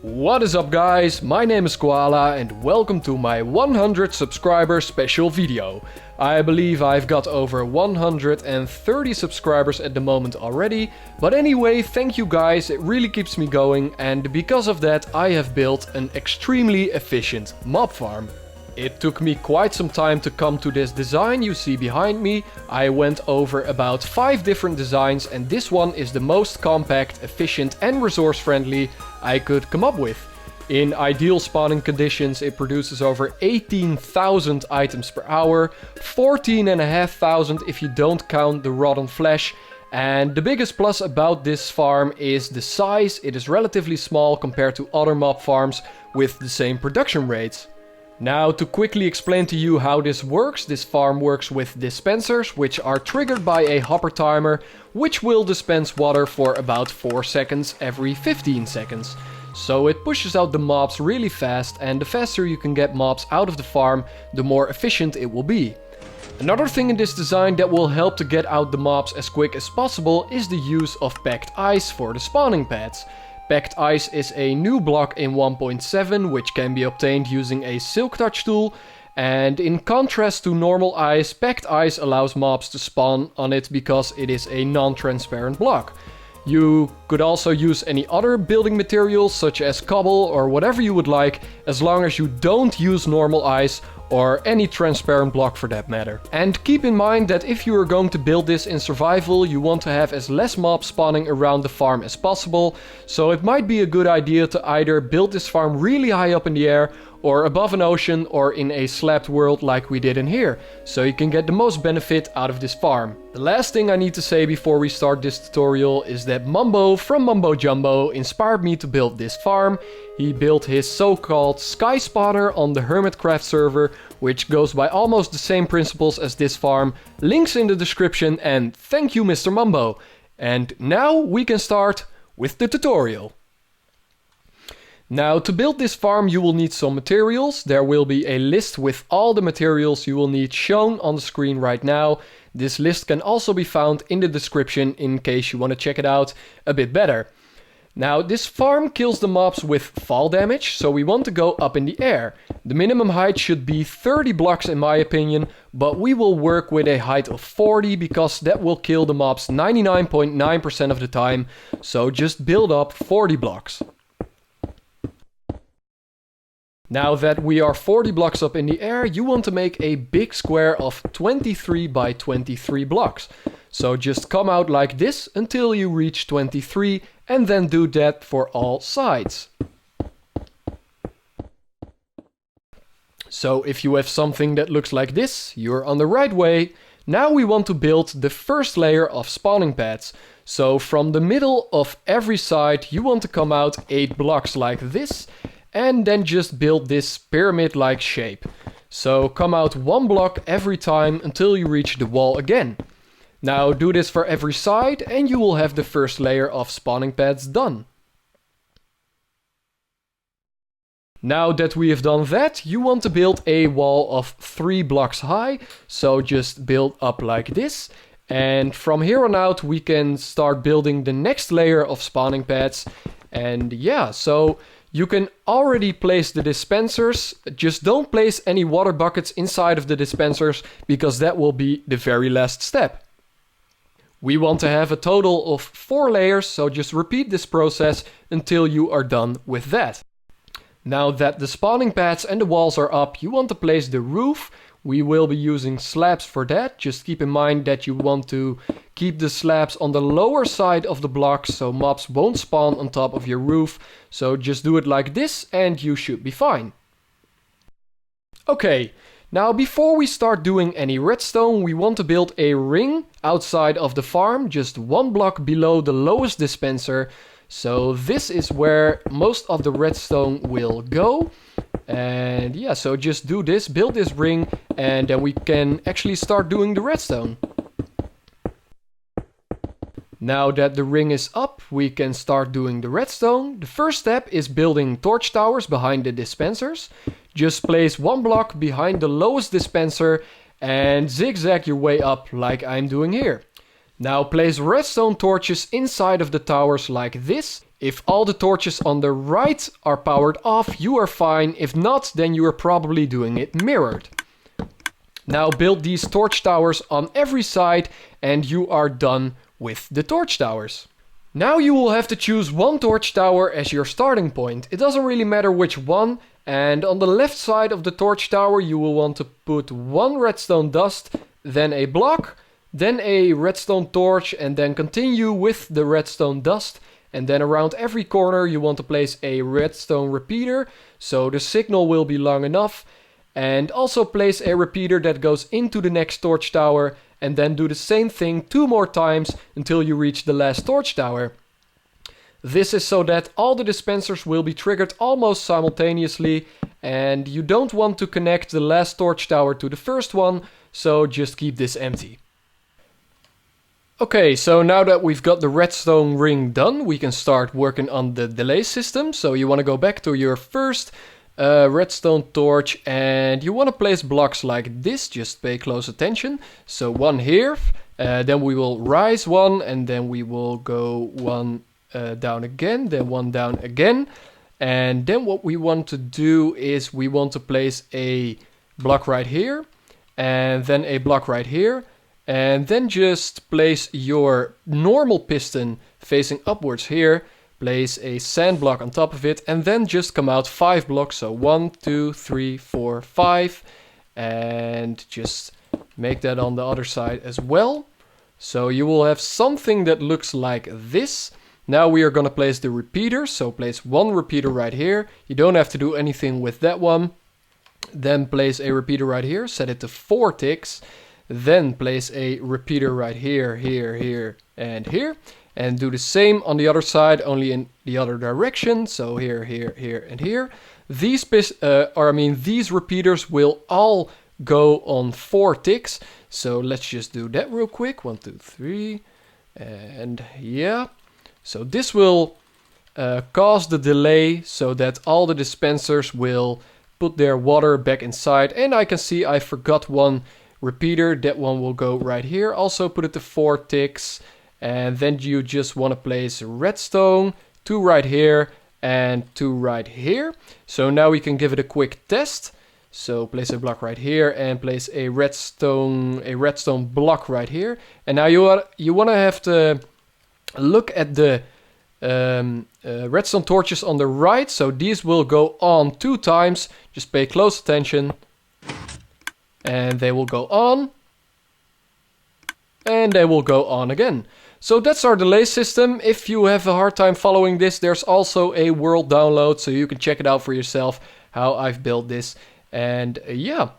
What is up guys, my name is Koala and welcome to my 100 subscriber special video. I believe I've got over 130 subscribers at the moment already, but anyway, thank you guys, it really keeps me going, and because of that I have built an extremely efficient mob farm. It took me quite some time to come to this design you see behind me. I went over about 5 different designs and this one is the most compact, efficient and resource friendly I could come up with. In ideal spawning conditions it produces over 18,000 items per hour, 14,500 if you don't count the rotten flesh. And the biggest plus about this farm is the size. It is relatively small compared to other mob farms with the same production rates. Now, to quickly explain to you how this works, this farm works with dispensers, which are triggered by a hopper timer, which will dispense water for about 4 seconds every 15 seconds. So it pushes out the mobs really fast, and the faster you can get mobs out of the farm, the more efficient it will be. Another thing in this design that will help to get out the mobs as quick as possible is the use of packed ice for the spawning pads. Packed ice is a new block in 1.7 which can be obtained using a silk touch tool, and in contrast to normal ice, packed ice allows mobs to spawn on it because it is a non-transparent block. You could also use any other building materials such as cobble or whatever you would like, as long as you don't use normal ice or any transparent block for that matter. And keep in mind that if you are going to build this in survival, you want to have as less mobs spawning around the farm as possible, so it might be a good idea to either build this farm really high up in the air or above an ocean or in a slapped world like we did in here, so you can get the most benefit out of this farm. The last thing I need to say before we start this tutorial is that Mumbo from Mumbo Jumbo inspired me to build this farm. He built his so-called sky spawner on the Hermitcraft server, which goes by almost the same principles as this farm. Links in the description, and thank you Mr. Mumbo. And now we can start with the tutorial. Now, to build this farm you will need some materials. There will be a list with all the materials you will need shown on the screen right now. This list can also be found in the description in case you want to check it out a bit better. Now, this farm kills the mobs with fall damage, so we want to go up in the air. The minimum height should be 30 blocks in my opinion, but we will work with a height of 40 because that will kill the mobs 99.9% of the time, so just build up 40 blocks. Now that we are 40 blocks up in the air, you want to make a big square of 23 by 23 blocks. So just come out like this until you reach 23 and then do that for all sides. So if you have something that looks like this, you're on the right way. Now we want to build the first layer of spawning pads. So from the middle of every side you want to come out 8 blocks like this, and then just build this pyramid-like shape. So come out 1 block every time until you reach the wall again. Now do this for every side and you will have the first layer of spawning pads done. Now that we have done that, you want to build a wall of 3 blocks high, so just build up like this. And from here on out we can start building the next layer of spawning pads. And yeah, so you can already place the dispensers, just don't place any water buckets inside of the dispensers because that will be the very last step. We want to have a total of 4 layers, so just repeat this process until you are done with that. Now that the spawning pads and the walls are up, you want to place the roof. We will be using slabs for that. Just keep in mind that you want to keep the slabs on the lower side of the blocks so mobs won't spawn on top of your roof. So just do it like this and you should be fine. Okay, now before we start doing any redstone, we want to build a ring outside of the farm, just 1 block below the lowest dispenser. So this is where most of the redstone will go. And yeah, so just do this, build this ring, and then we can actually start doing the redstone. Now that the ring is up, we can start doing the redstone. The first step is building torch towers behind the dispensers. Just place 1 block behind the lowest dispenser and zigzag your way up like I'm doing here. Now place redstone torches inside of the towers like this. If all the torches on the right are powered off, you are fine. If not, then you are probably doing it mirrored. Now build these torch towers on every side and you are done with the torch towers. Now you will have to choose one torch tower as your starting point. It doesn't really matter which one. And on the left side of the torch tower you will want to put one redstone dust, then a block, then a redstone torch, and then continue with the redstone dust. And then around every corner you want to place a redstone repeater, so the signal will be long enough. And also place a repeater that goes into the next torch tower, and then do the same thing 2 more times until you reach the last torch tower. This is so that all the dispensers will be triggered almost simultaneously, and you don't want to connect the last torch tower to the first one, so just keep this empty. Okay, so now that we've got the redstone ring done, we can start working on the delay system. So you want to go back to your first redstone torch and you want to place blocks like this. Just pay close attention. So one here, then we will rise one, and then we will go one down again, then one down again. And then what we want to do is we want to place a block right here, and then a block right here. And then just place your normal piston facing upwards here, place a sand block on top of it, and then just come out 5 blocks. So 1, 2, 3, 4, 5. And just make that on the other side as well. So you will have something that looks like this. Now we are going to place the repeater. So place one repeater right here. You don't have to do anything with that one. Then place a repeater right here. Set it to 4 ticks. Then place a repeater right here, here, here, and here. And do the same on the other side, only in the other direction. So here, here, here, and here. These repeaters will all go on 4 ticks. So let's just do that real quick. 1, 2, 3. And yeah. So this will cause the delay so that all the dispensers will put their water back inside. And I can see I forgot one repeater. That one will go right here. Also put it to 4 ticks. And then you just want to place redstone, 2 right here and 2 right here. So now we can give it a quick test. So place a block right here and place a redstone block right here. And now you want to have to look at the redstone torches on the right. So these will go on 2 times. Just pay close attention. And they will go on. And they will go on again. So that's our delay system. If you have a hard time following this, there's also a world download, so you can check it out for yourself how I've built this. And yeah.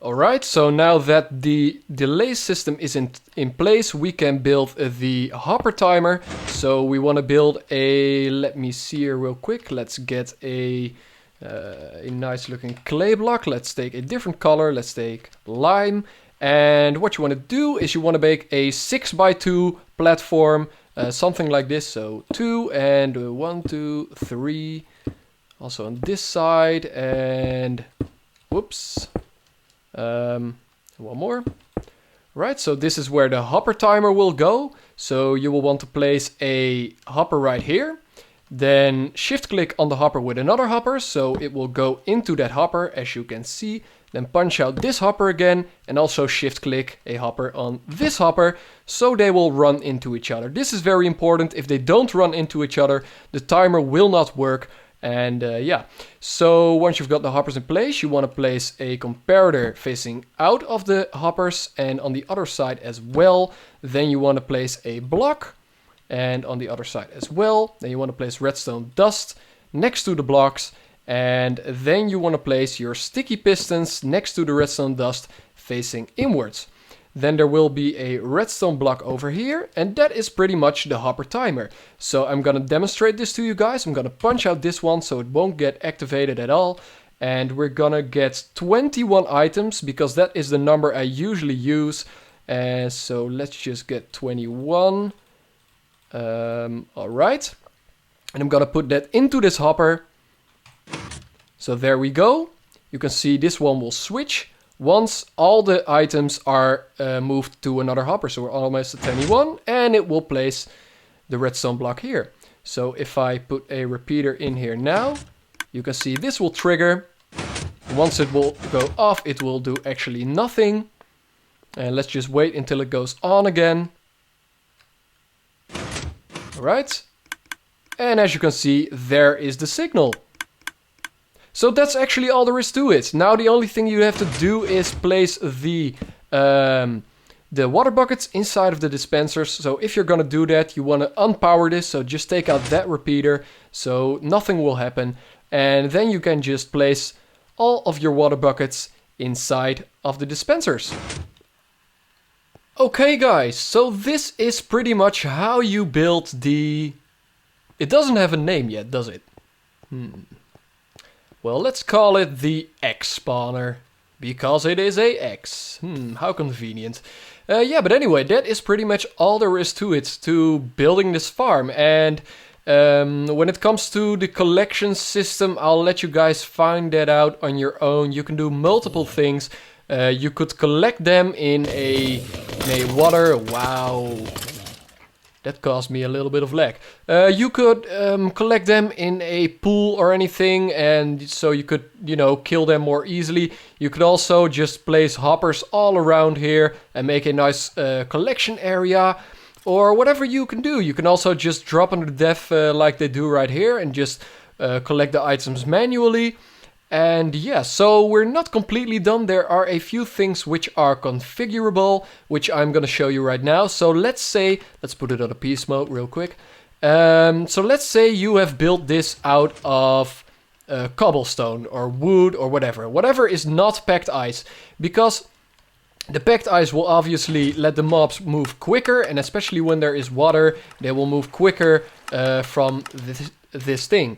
Alright, so now that the delay system is in place, we can build the hopper timer. So we want to build a, let me see here real quick. Let's get a nice looking clay block. Let's take a different color. Let's take lime. And what you want to do is you want to make a 6x2 platform, something like this. So 2 and 1, 2, 3. Also on this side, and whoops, one more. Right, so this is where the hopper timer will go. So you will want to place a hopper right here. Then shift click on the hopper with another hopper, so it will go into that hopper, as you can see. Then punch out this hopper again, and also shift click a hopper on this hopper, so they will run into each other. This is very important. If they don't run into each other, the timer will not work. And yeah, so once you've got the hoppers in place, you want to place a comparator facing out of the hoppers and on the other side as well. Then you want to place a block, and on the other side as well. Then you want to place redstone dust next to the blocks. And then you want to place your sticky pistons next to the redstone dust facing inwards. Then there will be a redstone block over here, and that is pretty much the hopper timer. So I'm going to demonstrate this to you guys. I'm going to punch out this one so it won't get activated at all. And we're going to get 21 items because that is the number I usually use. So let's just get 21. Alright. And I'm going to put that into this hopper. So there we go. You can see this one will switch once all the items are moved to another hopper. So we're almost at 21, and it will place the redstone block here. So if I put a repeater in here now, you can see this will trigger. Once it will go off, it will do actually nothing. And let's just wait until it goes on again. Alright. And as you can see, there is the signal. So that's actually all there is to it. Now the only thing you have to do is place the water buckets inside of the dispensers. So if you're gonna do that, you wanna unpower this. So just take out that repeater, so nothing will happen. And then you can just place all of your water buckets inside of the dispensers. Okay guys, so this is pretty much how you build the... It doesn't have a name yet, does it? Well, let's call it the X spawner, because it is a X. How convenient. Yeah, but anyway, that is pretty much all there is to it, to building this farm. And when it comes to the collection system, I'll let you guys find that out on your own. You can do multiple things. You could collect them in a water... Wow. That caused me a little bit of lag. You could collect them in a pool or anything, and so you could, you know, kill them more easily. You could also just place hoppers all around here and make a nice collection area, or whatever you can do. You can also just drop under death like they do right here and just collect the items manually. And yeah, so we're not completely done. There are a few things which are configurable, which I'm gonna show you right now. So let's put it on a peace mode real quick. So let's say you have built this out of cobblestone or wood or whatever is not packed ice, because the packed ice will obviously let the mobs move quicker, and especially when there is water, they will move quicker from this thing.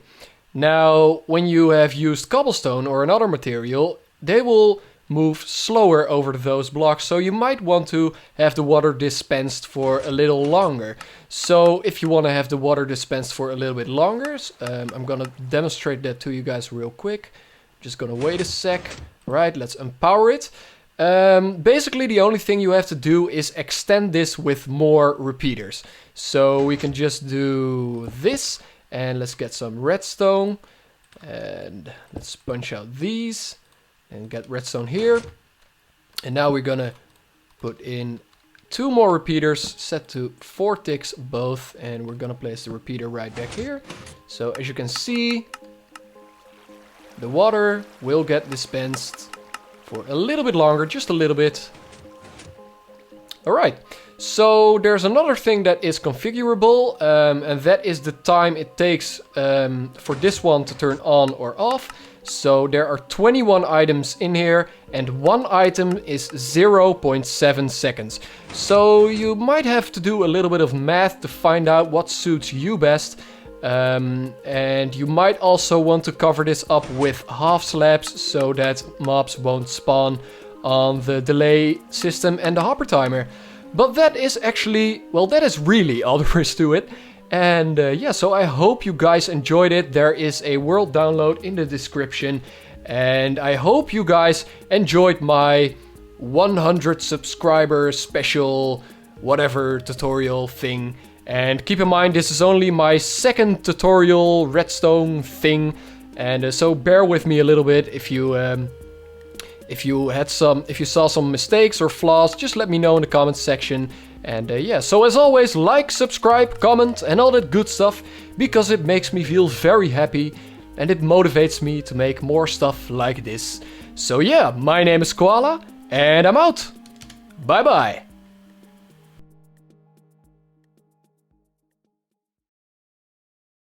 Now, when you have used cobblestone or another material, they will move slower over those blocks, so you might want to have the water dispensed for a little longer. So if you want to have the water dispensed for a little bit longer, I'm gonna demonstrate that to you guys real quick. Just gonna wait a sec. Right, let's empower it. Basically the only thing you have to do is extend this with more repeaters. So we can just do this. And let's get some redstone, and let's punch out these and get redstone here. And now we're gonna put in 2 more repeaters, set to 4 ticks both, and we're gonna place the repeater right back here. So as you can see, the water will get dispensed for a little bit longer, just a little bit. Alright. So there's another thing that is configurable, and that is the time it takes for this one to turn on or off. So there are 21 items in here, and one item is 0.7 seconds. So you might have to do a little bit of math to find out what suits you best. And you might also want to cover this up with half slabs so that mobs won't spawn on the delay system and the hopper timer. But that is actually, well, that is really all there is to it. And yeah, so I hope you guys enjoyed it. There is a world download in the description. And I hope you guys enjoyed my 100 subscriber special whatever tutorial thing. And keep in mind, this is only my 2nd tutorial redstone thing. And so bear with me a little bit if you saw some mistakes or flaws, just let me know in the comments section. And yeah, so as always, like, subscribe, comment and all that good stuff, because it makes me feel very happy and it motivates me to make more stuff like this. So yeah, my name is Koala and I'm out. Bye bye.